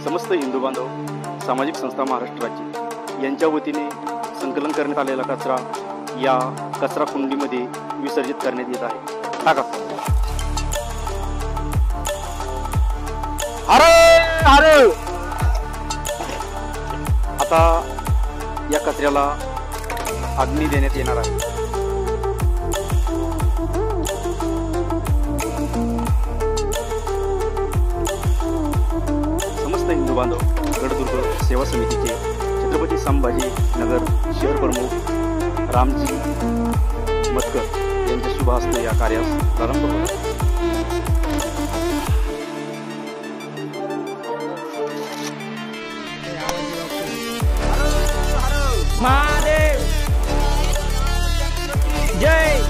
समस्त हिंदू बांधव सामाजिक संस्था महाराष्ट्र राज्य यांच्या वतीने संकलन करण्यात आलेला कचरा या कचरा कुंडीमध्ये विसर्जित करण्यात येत आहे। टाका। अरे आता या कचऱ्याला अग्नी देण्यात येणार आहे। समस्त हिंदू बांधव गडदुर्ग सेवा समितीचे छत्रपती संभाजी नगर शहर प्रमुख रामजी मतकर यांच्या शुभ हस्ते या कार्यास प्रारंभ होतो। महादेव जय।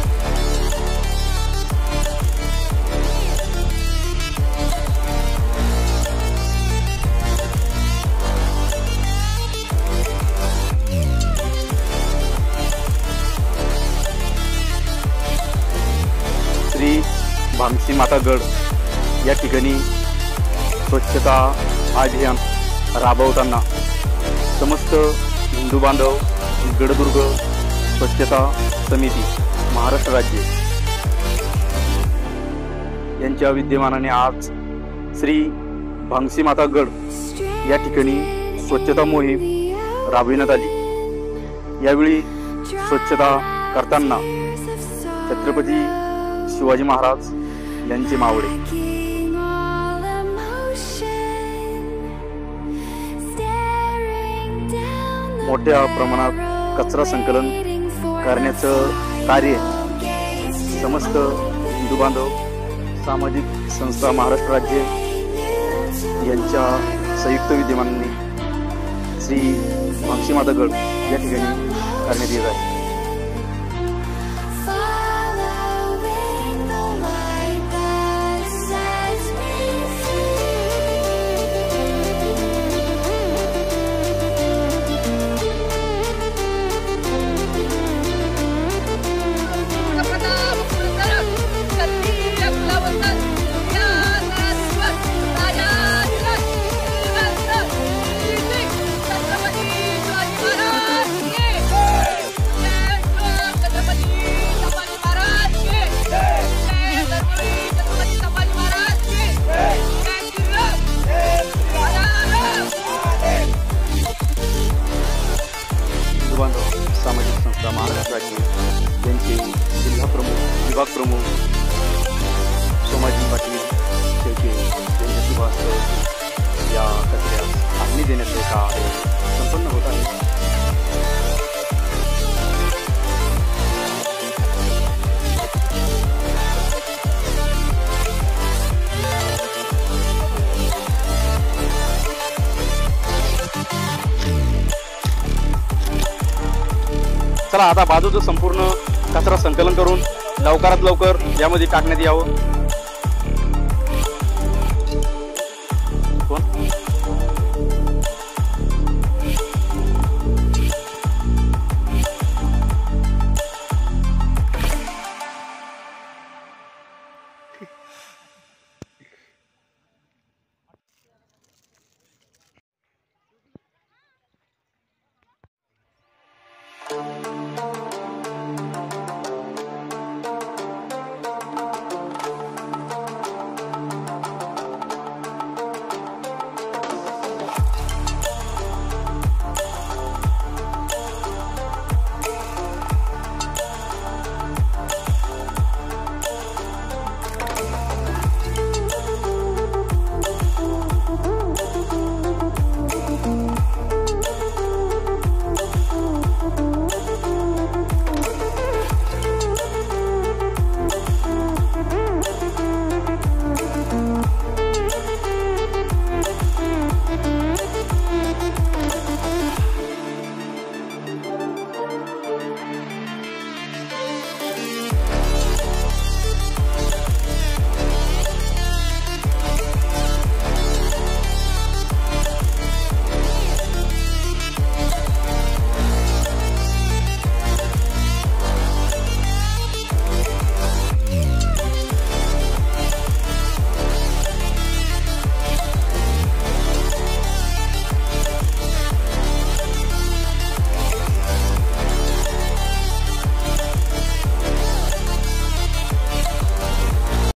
श्री भामसी माता गड या ठिकाणी स्वच्छता अभियान राबवताना समस्त हिंदू बांधव गडदुर्ग स्वच्छता समिती महाराष्ट्र राज्य यांच्या विद्यमानाने आज श्री भामसी माता गड या ठिकाणी स्वच्छता मोहीम राबविण्यात आली। यावेळी स्वच्छता करताना छत्रपती शिवाजी महाराज यांचे मावळे मोठ्या प्रमाणात कचरा संकलन करण्याचं कार्य समस्त हिंदू बांधव सामाजिक संस्था महाराष्ट्र राज्य यांच्या संयुक्त विद्यमानाने श्री भामसी माता गड या ठिकाणी करण्यात येत आहे। सामाजिक संस्था महाराष्ट्र राज्य यांचे जिल्हा प्रमुख विभाग प्रमुख सोमाजी पाटील शेळके यांच्या शुभ हस्ते या कचऱ्यास अग्नी देण्याचे कार्य संपन्न होत आहे। चला आता बाजूचं संपूर्ण कचरा संकलन करून लवकरात लवकर यामध्ये टाकण्यात यावं।